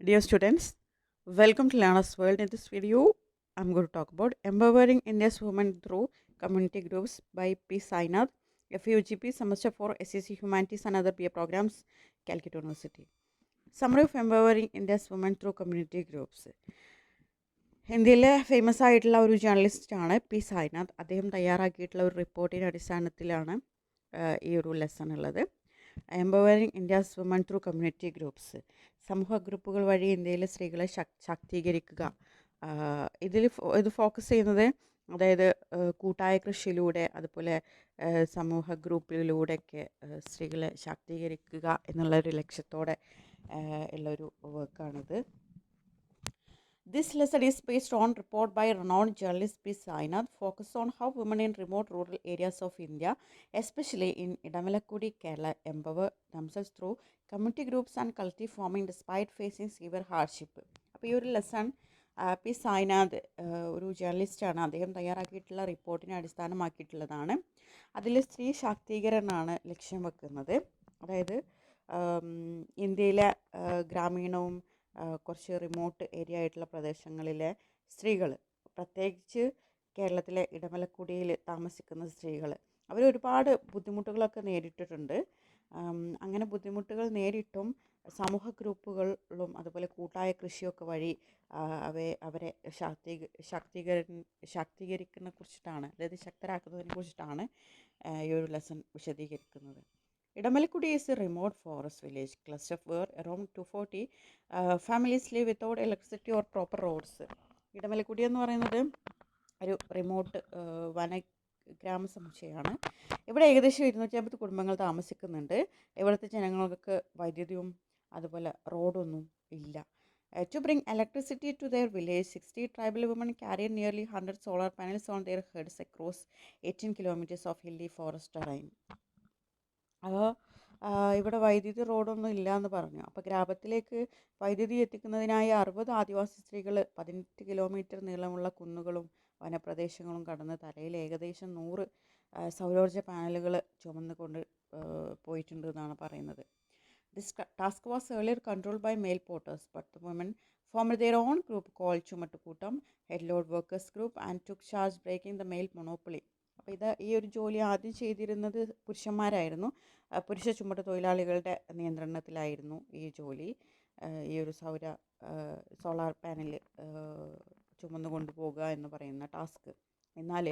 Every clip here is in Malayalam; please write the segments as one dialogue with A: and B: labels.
A: Dear students, welcome to Learner's World. In this video, I'm going to talk about Empowering India's Women Through Community Groups by P. Sainath, FUGP, Semester 4, SEC Humanities and Other BA Programs, Calcutta University. Summary of Empowering India's Women Through Community Groups. ഇന്ത്യയിലെ ഫേമസ് ആയിട്ടുള്ള ഒരു ജേർണലിസ്റ്റാണ് പി സായിനാഥ്. അദ്ദേഹം തയ്യാറാക്കിയിട്ടുള്ള ഒരു റിപ്പോർട്ടിൻ്റെ അടിസ്ഥാനത്തിലാണ് ഈ ഒരു ലെസൺ ഉള്ളത്. Empowering India's woman through community groups, സമൂഹ ഗ്രൂപ്പുകൾ വഴി ഇന്ത്യയിലെ സ്ത്രീകളെ ശാക്തീകരിക്കുക. ഇത് ഫോക്കസ് ചെയ്യുന്നത് അതായത് കൂട്ടായ കൃഷിയിലൂടെ അതുപോലെ സമൂഹ ഗ്രൂപ്പിലൂടെയൊക്കെ സ്ത്രീകളെ ശാക്തീകരിക്കുക എന്നുള്ളൊരു ലക്ഷ്യത്തോടെ ഉള്ളൊരു വർക്കാണിത്. This lesson is based on report by renowned journalist P. Sainath, focused on how women in remote rural areas of India, especially in Idamalakudi, Kerala, empower themselves through community groups and collective farming despite facing severe hardship. അപ്പോൾ ഈ ഒരു ലെസൺ പി സായിനാഥ് ഒരു ജേർണലിസ്റ്റാണ്. അദ്ദേഹം തയ്യാറാക്കിയിട്ടുള്ള റിപ്പോർട്ടിനെ അടിസ്ഥാനമാക്കിയിട്ടുള്ളതാണ്. അതിൽ സ്ത്രീ ശാക്തീകരണമാണ് ലക്ഷ്യം വെക്കുന്നത്. അതായത് ഇന്ത്യയിലെ ഗ്രാമീണവും കുറച്ച് റിമോട്ട് ഏരിയ ആയിട്ടുള്ള പ്രദേശങ്ങളിലെ സ്ത്രീകൾ, പ്രത്യേകിച്ച് കേരളത്തിലെ ഇടമലക്കുടിയിൽ താമസിക്കുന്ന സ്ത്രീകൾ, അവർ ഒരുപാട് ബുദ്ധിമുട്ടുകളൊക്കെ നേരിട്ടിട്ടുണ്ട്. അങ്ങനെ ബുദ്ധിമുട്ടുകൾ നേരിട്ടും സമൂഹ ഗ്രൂപ്പുകളിലും അതുപോലെ കൂട്ടായ കൃഷിയൊക്കെ വഴി അവരെ ശാക്തീകരിക്കുന്നതിനെ കുറിച്ചിട്ടാണ്, അതായത് ശക്തരാക്കുന്നതിനെ കുറിച്ചിട്ടാണ് ഈ ഒരു ലെസൺ വിശദീകരിക്കുന്നത്. Idamalakudi is a remote forest village cluster where around 240 families live without electricity or proper roads. Edamalakkudi എന്ന് പറയുന്നത് ഒരു റിമോട്ട് ഗ്രാമസമുച്ചയമാണ്. ഇവിടെ ഏകദേശം 250 കുടുംബങ്ങൾ താമസിക്കുന്നുണ്ട്. ഇവിടുത്തെ ജനങ്ങൾക്ക് വൈദ്യുതിയും അതുപോലെ റോഡൊന്നും ഇല്ല. To bring electricity to their village, 60 tribal women carried nearly 100 solar panels on their heads across 18 kilometers of hilly forest terrain. അപ്പോൾ ഇവിടെ വൈദ്യുതി റോഡൊന്നും ഇല്ല എന്ന് പറഞ്ഞു. അപ്പോൾ ഗ്രാമത്തിലേക്ക് വൈദ്യുതി എത്തിക്കുന്നതിനായി 60 ആദിവാസി സ്ത്രീകൾ 18 കിലോമീറ്റർ നീളമുള്ള കുന്നുകളും വനപ്രദേശങ്ങളും കടന്ന് തലയിൽ ഏകദേശം 100 സൗരോർജ്ജ പാനലുകൾ ചുമന്നുകൊണ്ട് പോയിട്ടുണ്ട് എന്നാണ് പറയുന്നത്. This task was earlier controlled by male porters, but the women formed their own group called Chumattukootam, Headload Workers Group, and took charge breaking the male monopoly. അപ്പോൾ ഈ ഒരു ജോലി ആദ്യം ചെയ്തിരുന്നത് പുരുഷന്മാരായിരുന്നു. പുരുഷ ചുമട്ട് തൊഴിലാളികളുടെ നിയന്ത്രണത്തിലായിരുന്നു ഈ ജോലി. ഈ ഒരു സോളാർ പാനൽ ചുമന്നു കൊണ്ടുപോകുക എന്ന് പറയുന്ന ടാസ്ക്. എന്നാൽ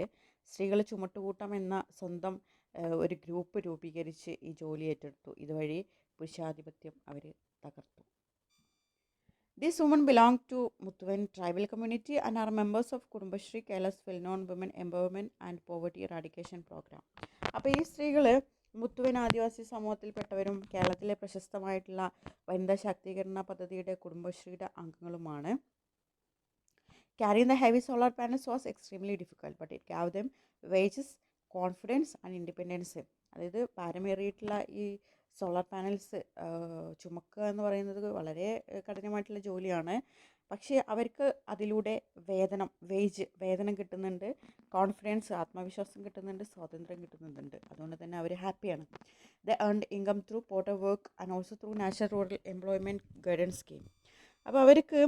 A: സ്ത്രീകൾ ചുമട്ടുകൂട്ടം എന്ന സ്വന്തം ഒരു ഗ്രൂപ്പ് രൂപീകരിച്ച് ഈ ജോലി ഏറ്റെടുത്തു. ഇതുവഴി പുരുഷാധിപത്യം അവർ തകർത്തു. These women belong to Muthuven tribal community and are members of Kudumbashree, Kerala's well-known women empowerment and poverty eradication program. അപ്പോൾ ഈ സ്ത്രീകൾ മുത്തുവൻ ആദിവാസി സമൂഹത്തിൽപ്പെട്ടവരും കേരളത്തിലെ പ്രശസ്തമായിട്ടുള്ള വനിതാ ശാക്തീകരണ പദ്ധതിയുടെ കുടുംബശ്രീയുടെ അംഗങ്ങളുമാണ്. Carrying the heavy solar panels was extremely difficult, but it gave them wages, confidence and independence. അതായത് ഭാരമേറിയിട്ടുള്ള ഈ സോളാർ പാനൽസ് ചുമക്കുക എന്ന് പറയുന്നത് വളരെ കഠിനമായിട്ടുള്ള ജോലിയാണ്. പക്ഷേ അവർക്ക് അതിലൂടെ വേതനം കിട്ടുന്നുണ്ട്, കോൺഫിഡൻസ് ആത്മവിശ്വാസം കിട്ടുന്നുണ്ട്, സ്വാതന്ത്ര്യം കിട്ടുന്നുണ്ട്. അതുകൊണ്ട് തന്നെ അവർ ഹാപ്പിയാണ്. The earned income through Porter work and also through national rural employment guidance scheme. അപ്പോൾ അവർക്ക്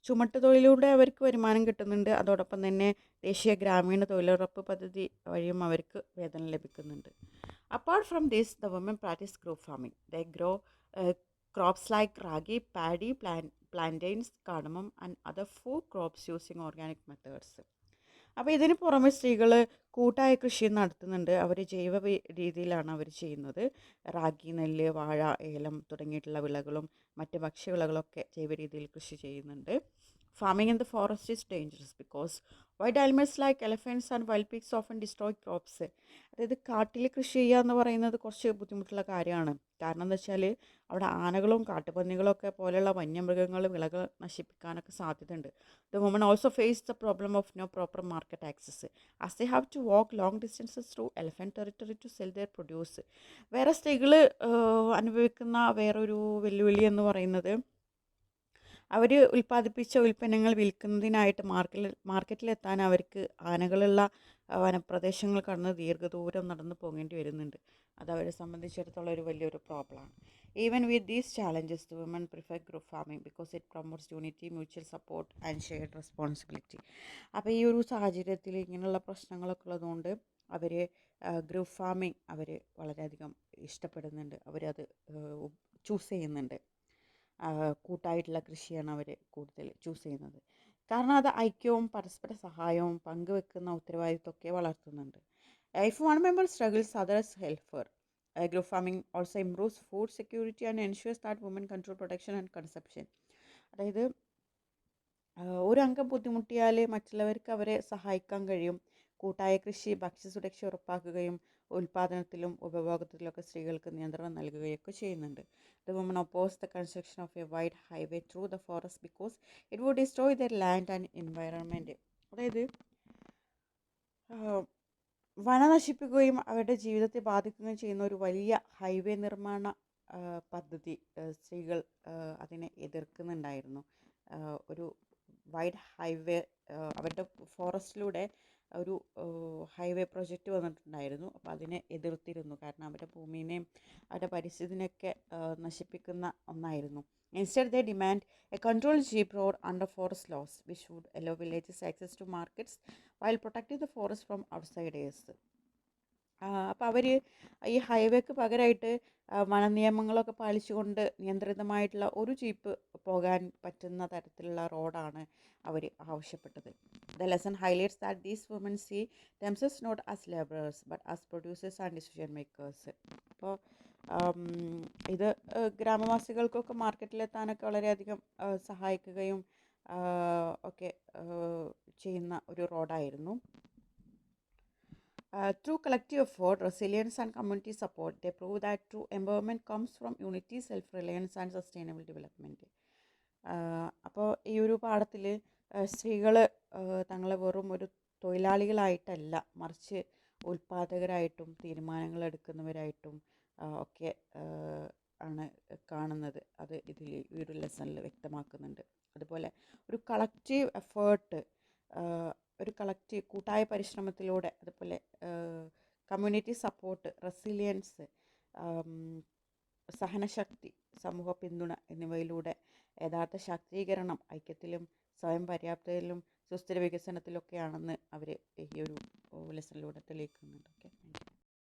A: ചുമട്ട് തൊഴിലൂടെ അവർക്ക് വരുമാനം കിട്ടുന്നുണ്ട്. അതോടൊപ്പം തന്നെ ദേശീയ ഗ്രാമീണ തൊഴിലുറപ്പ് പദ്ധതി വഴിയും അവർക്ക് വേതനം ലഭിക്കുന്നുണ്ട്. Apart from this, the women practice group farming. They grow crops like ragi, paddy, plantains, cardamom and other food crops using organic methods. അപ്പോൾ ഇതിന് പുറമെ സ്ത്രീകൾ കൂട്ടായ കൃഷി നടത്തുന്നുണ്ട്. അവർ ജൈവ രീതിയിലാണ് അവർ ചെയ്യുന്നത്. റാഗി, നെല്ല്, വാഴ, ഏലം തുടങ്ങിയിട്ടുള്ള വിളകളും മറ്റ് ഭക്ഷ്യവിളകളൊക്കെ ജൈവ രീതിയിൽ കൃഷി ചെയ്യുന്നുണ്ട്. Farming in the forest is dangerous because wild animals like elephants and wild pigs often destroy crops. അതായത് കാട്ടിൽ കൃഷി ചെയ്യുക എന്ന് പറയുന്നത് കുറച്ച് ബുദ്ധിമുട്ടുള്ള കാര്യമാണ്. കാരണം എന്താ വെച്ചാൽ അവിടെ ആനകളും കാട്ടുപന്നികളൊക്കെ പോലെയുള്ള വന്യമൃഗങ്ങൾ വിളകൾ നശിപ്പിക്കാനൊക്കെ സാധ്യതയുണ്ട്. The women also face the problem of no proper market access as they have to walk long distances through elephant territory to sell their produce. വേറെ സ്ത്രീകൾ അനുഭവിക്കുന്ന വേറൊരു വെല്ലുവിളി എന്ന് പറയുന്നത് അവർ ഉൽപ്പാദിപ്പിച്ച ഉൽപ്പന്നങ്ങൾ വിൽക്കുന്നതിനായിട്ട് മാർക്കറ്റിലെത്താൻ അവർക്ക് ആനകളുള്ള വനപ്രദേശങ്ങൾ കടന്ന് ദീർഘദൂരം നടന്നു പോകേണ്ടി വരുന്നുണ്ട്. അത് അവരെ സംബന്ധിച്ചിടത്തോളം ഒരു വലിയൊരു പ്രോബ്ലമാണ്. Even with these challenges the women prefer group farming because it promotes unity, mutual support and shared responsibility. അപ്പോൾ ഈ ഒരു സാഹചര്യത്തിൽ ഇങ്ങനെയുള്ള പ്രശ്നങ്ങളൊക്കെ ഉള്ളതുകൊണ്ട് അവർ ഗ്രൂപ്പ് ഫാമിംഗ് അവർ വളരെയധികം ഇഷ്ടപ്പെടുന്നുണ്ട്, അവരത് ചൂസ് ചെയ്യുന്നുണ്ട്. കൂട്ടായിട്ടുള്ള കൃഷിയാണ് അവർ കൂടുതൽ ചൂസ് ചെയ്യുന്നത്. കാരണം അത് ഐക്യവും പരസ്പര സഹായവും പങ്കുവെക്കുന്ന ഉത്തരവാദിത്വമൊക്കെ വളർത്തുന്നുണ്ട്. If one member struggles, others help her. Agro farming also improves food security and ensures that women control production and consumption. അതായത് ഒരു അംഗം ബുദ്ധിമുട്ടിയാൽ മറ്റുള്ളവർക്ക് അവരെ സഹായിക്കാൻ കഴിയും. കൂട്ടായ കൃഷി ഭക്ഷ്യസുരക്ഷ ഉറപ്പാക്കുകയും ഉൽപ്പാദനത്തിലും ഉപഭോഗത്തിലുമൊക്കെ സ്ത്രീകൾക്ക് നിയന്ത്രണം നൽകുകയൊക്കെ ചെയ്യുന്നുണ്ട്. The women oppose the construction of a wide highway through the forest because it would destroy their land and environment. അതായത് വനം നശിപ്പിക്കുകയും അവരുടെ ജീവിതത്തെ ബാധിക്കുകയും ചെയ്യുന്ന ഒരു വലിയ ഹൈവേ നിർമ്മാണ പദ്ധതി സ്ത്രീകൾ അതിനെ എതിർക്കുന്നുണ്ടായിരുന്നു. ഒരു വൈഡ് ഹൈവേ അവരുടെ ഫോറസ്റ്റിലൂടെ ഒരു ഹൈവേ പ്രൊജക്റ്റ് വന്നിട്ടുണ്ടായിരുന്നു. അപ്പോൾ അതിനെ എതിർത്തിരുന്നു. കാരണം അവരുടെ ഭൂമിനെയും അവരുടെ പരിസ്ഥിതിനെയൊക്കെ നശിപ്പിക്കുന്ന ഒന്നായിരുന്നു. Instead, they demand a controlled jeep road under forest laws, which would allow villages access to markets while protecting the forest from outsiders. അപ്പോൾ അവർ ഈ ഹൈവേക്ക് പകരമായിട്ട് വനനിയമങ്ങളൊക്കെ പാലിച്ചുകൊണ്ട് നിയന്ത്രിതമായിട്ടുള്ള ഒരു ജീപ്പ് പോകാൻ പറ്റുന്ന തരത്തിലുള്ള റോഡാണ് അവർ ആവശ്യപ്പെട്ടത്. The lesson highlights that these women see themselves not as laborers but as producers and decision makers. അപ്പോൾ ഇത് ഗ്രാമവാസികൾക്കൊക്കെ മാർക്കറ്റിലെത്താനൊക്കെ വളരെയധികം സഹായിക്കുകയും ഒക്കെ ചെയ്യുന്ന ഒരു റോഡായിരുന്നു. Through collective effort, resilience and community support, they prove that true empowerment comes from unity, self-reliance and sustainable development. അപ്പോൾ ഈ ഒരു പാഠത്തിൽ സ്ത്രീകൾ തങ്ങളെ വെറും ഒരു തൊഴിലാളികളായിട്ടല്ല, മറിച്ച് ഉൽപ്പാദകരായിട്ടും തീരുമാനങ്ങൾ എടുക്കുന്നവരായിട്ടും ഒക്കെ ആണ് കാണുന്നത്. അത് ഇതിൽ ഈ ഒരു ലെസണിൽ വ്യക്തമാക്കുന്നുണ്ട്. അതുപോലെ ഒരു കളക്റ്റീവ് എഫേർട്ട്, ഒരു കൂട്ടായ പരിശ്രമത്തിലൂടെ, അതുപോലെ കമ്മ്യൂണിറ്റി സപ്പോർട്ട്, റെസിലിയൻസ്, സഹനശക്തി, സമൂഹ പിന്തുണ എന്നിവയിലൂടെ യഥാർത്ഥ ശാക്തീകരണം ഐക്യത്തിലും സ്വയം പര്യാപ്തതയിലും സുസ്ഥിര വികസനത്തിലൊക്കെയാണെന്ന് അവർ ഈ ഒരു ലെസണിലൂടെ തെളിയിക്കുന്നുണ്ട്. ഓക്കെ.